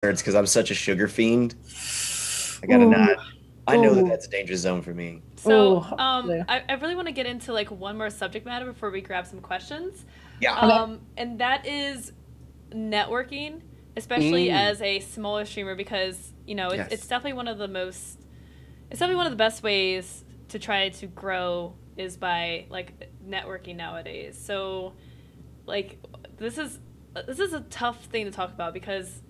It's because I'm such a sugar fiend. I gotta Ooh, not. I know that ooh, that's a dangerous zone for me. ooh. So, Yeah. I really want to get into like one more subject matter before we grab some questions. Yeah. Okay. And that is networking, especially Mm, as a smaller streamer, because it's yes. definitely one of the best ways to try to grow is by like networking nowadays. So, like, this is this is a tough thing to talk about because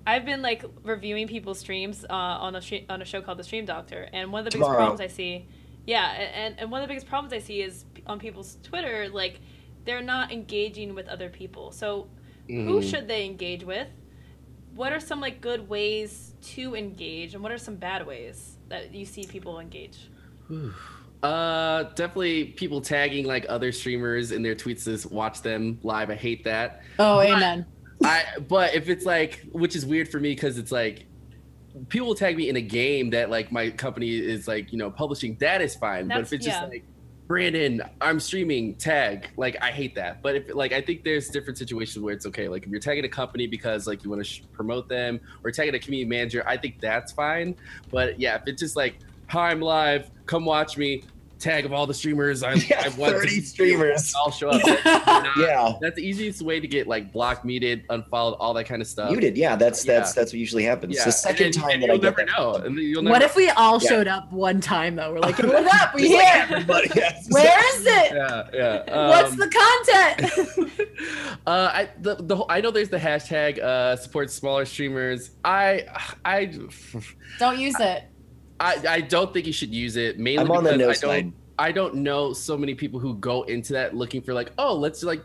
I've been like reviewing people's streams on a show called The Stream Doctor, and one of the biggest problems Tomorrow. I see, yeah, and one of the biggest problems I see is on people's Twitter, like they're not engaging with other people. So, who Mm. should they engage with? What are some like good ways to engage, and what are some bad ways that you see people engage? Whew. Definitely people tagging like other streamers in their tweets to watch them live. I hate that. Oh, But amen. but if it's like, which is weird for me because it's like people will tag me in a game that like my company is like, publishing, that is fine. But if That's it's just yeah, like, Brandon, I'm streaming, tag, like I hate that. But if like I think there's different situations where it's okay. Like if you're tagging a company because like you want to promote them, or tagging a community manager, I think that's fine. But yeah, if it's just like, hi, I'm live, come watch me, tag of all the streamers Yeah, I want 30 to streamers. I'll show up. Not, Yeah. that's the easiest way to get like blocked, muted, unfollowed, all that kind of stuff. Muted. Yeah, that's Yeah. what usually happens. Yeah, The second time that I you'll get never that. know. And you'll What never, if we all Yeah. showed up one time though? We're like, what up? We Just like here. everybody. Yes. Where is it? yeah. What's the content? I know there's the hashtag support smaller streamers. I Don't use it. I don't think you should use it, mainly I'm on the because no side. I don't know so many people who go into that looking for like, oh, let's like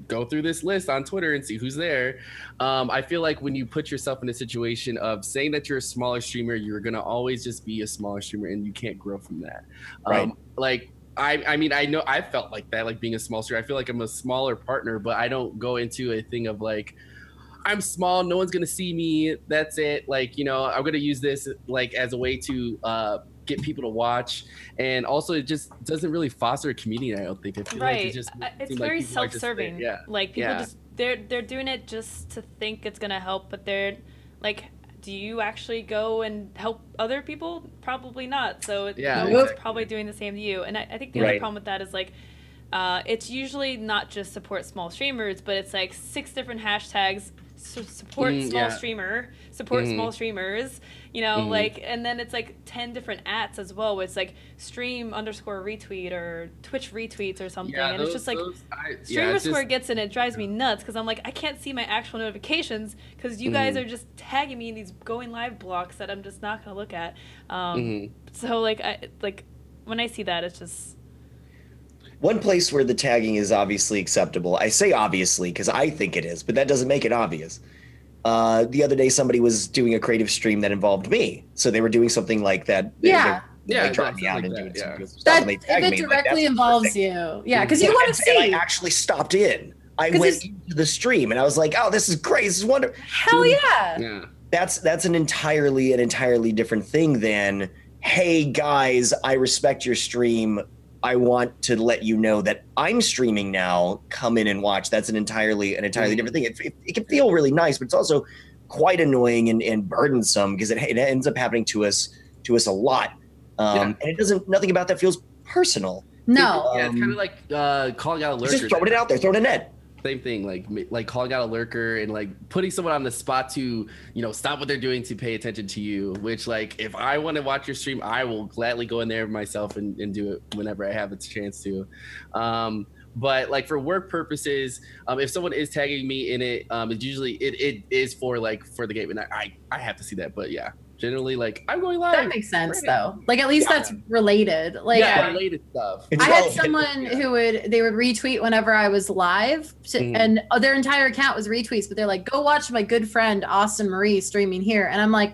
go through this list on Twitter and see who's there. I feel like when you put yourself in a situation of saying that you're a smaller streamer, you're gonna always just be a smaller streamer and you can't grow from that. Right. Like I mean, I know I felt like that, like being a small streamer. I feel like I'm a smaller partner, but I don't go into a thing of like, I'm small, no one's gonna see me. That's it. Like, I'm gonna use this like as a way to get people to watch, and also it just doesn't really foster a community. I don't think. I feel like right. it just It's seems like very people are just there. self-serving. Yeah, Like people yeah, just they're doing it just to think it's gonna help, but they're like, do you actually go and help other people? Probably not. So yeah. no one's Exactly. probably doing the same to you. And I think the other Right. problem with that is like, it's usually not just support small streamers, but it's like 6 different hashtags. Support small Yeah. streamer, support small streamers, like, and then it's like 10 different ats as well. Where it's like stream underscore retweet or Twitch retweets or something. Yeah, and it's just like yeah, it's StreamerSquare just, gets in, it drives me nuts because I'm like, I can't see my actual notifications because you guys are just tagging me in these going live blocks that I'm just not gonna look at. So like when I see that, it's just One place where the tagging is obviously acceptable. I say obviously because I think it is, but that doesn't make it obvious. The other day, somebody was doing a creative stream that involved me, so they were doing something like that. Yeah. Yeah, like dropping me out something and like doing that, some yeah. stuff, That and they if tagged it me. Like, directly that's involves perfect. you. Yeah, because you Yeah, want to and see. I actually stopped in. I 'Cause went it's- into the stream and I was like, "Oh, this is great! This is wonderful." Hell yeah. yeah. That's an entirely different thing than, "Hey guys, I respect your stream. I want to let you know that I'm streaming now. Come in and watch." That's an entirely different thing. It can feel really nice, but it's also quite annoying and burdensome because it ends up happening to us a lot. And it doesn't. Nothing about that feels personal. No. Yeah, it's kind of like calling out a lurker. Just throwing it out there, throwing a net. Same thing, like calling out a lurker and like putting someone on the spot to stop what they're doing to pay attention to you. Which, like, if I want to watch your stream, I will gladly go in there myself and do it whenever I have a chance to. But like for work purposes, if someone is tagging me in it, it's usually it is for the game, and I have to see that. But yeah, generally, like, I'm going live. That makes sense though. Like at least that's related. Like Yeah, related stuff. It's I had relevant. someone who would retweet whenever I was live, and their entire account was retweets. But they're like, "Go watch my good friend Austen Marie streaming here," and I'm like,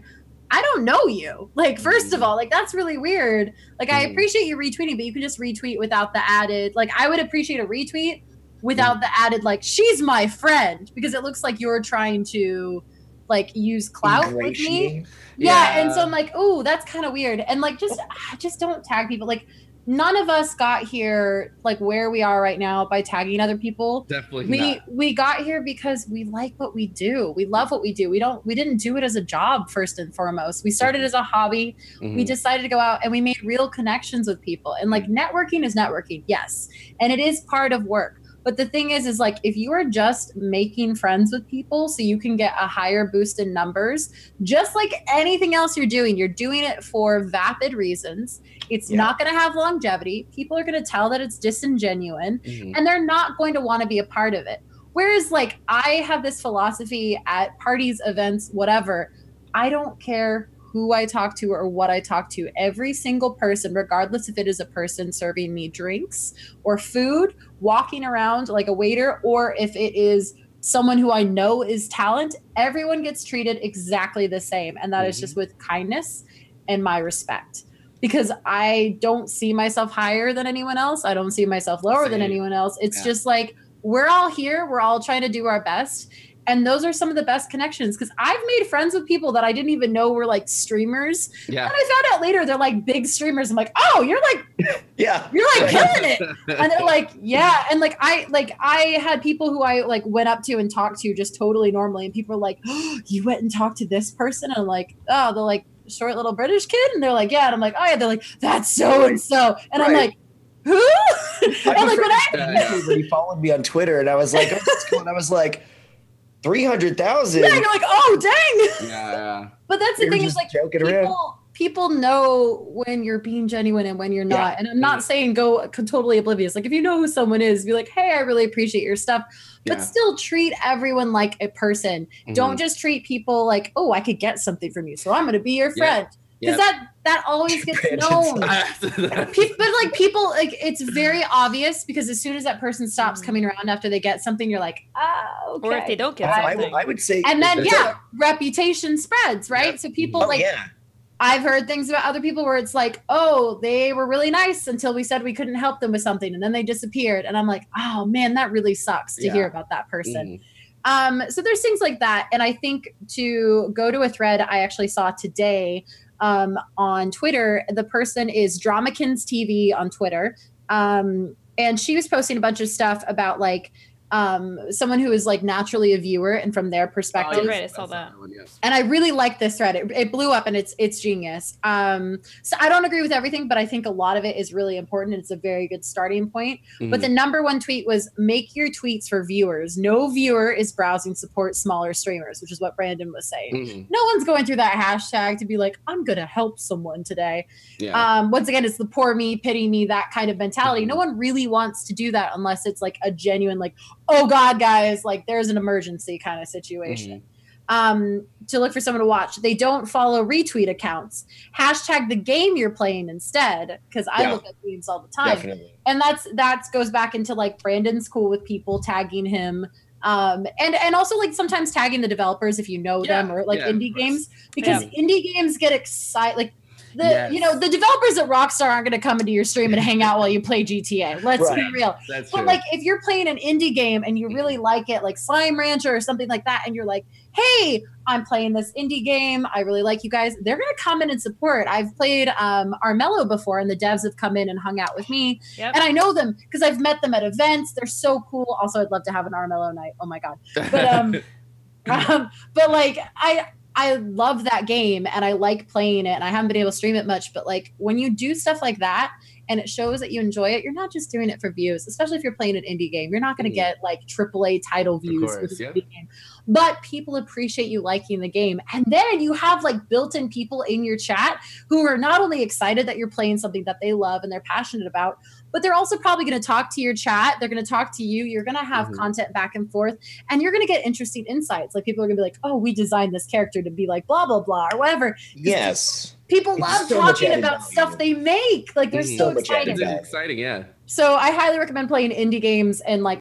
"I don't know you." Like, first of all, like that's really weird. Like, I appreciate you retweeting, but you can just retweet without the added. Like, I would appreciate a retweet without the added like, "She's my friend," because it looks like you're trying to like use clout with me. Ingratiate. Yeah, Yeah. and so I'm like, "Ooh, that's kind of weird." And like, just don't tag people. Like, none of us got here like where we are right now by tagging other people. Definitely not. We got here because we like what we do. We love what we do. We didn't do it as a job first and foremost. We started as a hobby. We decided to go out and we made real connections with people. And like networking is networking, yes. And it is part of work. But the thing is like, if you are just making friends with people so you can get a higher boost in numbers, just like anything else you're doing it for vapid reasons. It's not going to have longevity. People are going to tell that it's disingenuous and they're not going to want to be a part of it. Whereas like I have this philosophy at parties, events, whatever. I don't care who I talk to or what I talk to. Every single person, regardless if it is a person serving me drinks or food, walking around like a waiter, or if it is someone who I know is talent, everyone gets treated exactly the same. And that is just with kindness and my respect. Because I don't see myself higher than anyone else. I don't see myself lower than anyone else. It's just like, we're all here. We're all trying to do our best. And those are some of the best connections because I've made friends with people that I didn't even know were like streamers. Yeah. And I found out later they're like big streamers. I'm like, oh, you're like, you're like killing it. And they're like, yeah. And like I had people who I like went up to and talked to just totally normally. And people were like, oh, you went and talked to this person? And I'm like, oh, they're like short little British kid. And they're like, yeah. And I'm like, oh yeah. They're like, that's so and so. And I'm like, who? And like when he followed me on Twitter and I was like, oh, I was like, 300,000. Yeah, you're like, oh dang. Yeah. But that's the thing is like people know when you're being genuine and when you're not. And I'm not saying go totally oblivious. Like if you know who someone is, be like, hey, I really appreciate your stuff. But still treat everyone like a person. Don't just treat people like, oh, I could get something from you, so I'm gonna be your friend. Because that always gets known. But like people, like it's very obvious because as soon as that person stops coming around after they get something, you're like, ah, okay. Or if they don't get something. I would say. And then reputation spreads, right? So people I've heard things about other people where it's like, oh, they were really nice until we said we couldn't help them with something, and then they disappeared. And I'm like, oh man, that really sucks to hear about that person. So there's things like that, and I think to go to a thread I actually saw today. On Twitter, the person is Dramakins TV on Twitter. And she was posting a bunch of stuff about like someone who is like naturally a viewer and from their perspective. Oh, right, I saw that. And I really like this thread. It blew up and it's genius. So I don't agree with everything, but I think a lot of it is really important and it's a very good starting point. But the number one tweet was make your tweets for viewers. No viewer is browsing support smaller streamers, which is what Brandon was saying. No one's going through that hashtag to be like, I'm going to help someone today. Once again, it's the poor me, pity me, that kind of mentality. No one really wants to do that unless it's like a genuine like, oh God, guys, like there's an emergency kind of situation. To look for someone to watch. They don't follow retweet accounts. Hashtag the game you're playing instead, because I look at games all the time. Definitely. And that goes back into like Brandon's cool with people tagging him. And also like sometimes tagging the developers if you know them or like indie games, because indie games get excited. Like the developers at Rockstar aren't going to come into your stream and hang out while you play GTA. Let's be real. But like if you're playing an indie game and you really like it, like Slime Rancher or something like that, and you're like, hey, I'm playing this indie game, I really like you guys, they're going to come in and support. I've played Armello before and the devs have come in and hung out with me. And I know them because I've met them at events. They're so cool. Also, I'd love to have an Armello night. Oh my God. But like I love that game and I like playing it and I haven't been able to stream it much, but like when you do stuff like that and it shows that you enjoy it, you're not just doing it for views, especially if you're playing an indie game. You're not going to get like AAA title views with an indie game. But people appreciate you liking the game. And then you have like built-in people in your chat who are not only excited that you're playing something that they love and they're passionate about, but they're also probably going to talk to your chat. They're going to talk to you. You're going to have content back and forth, and you're going to get interesting insights. Like people are going to be like, oh, we designed this character to be like blah, blah, blah, or whatever. Yes. People love talking about stuff they make. Like they're so excited. It's exciting, yeah. So I highly recommend playing indie games and like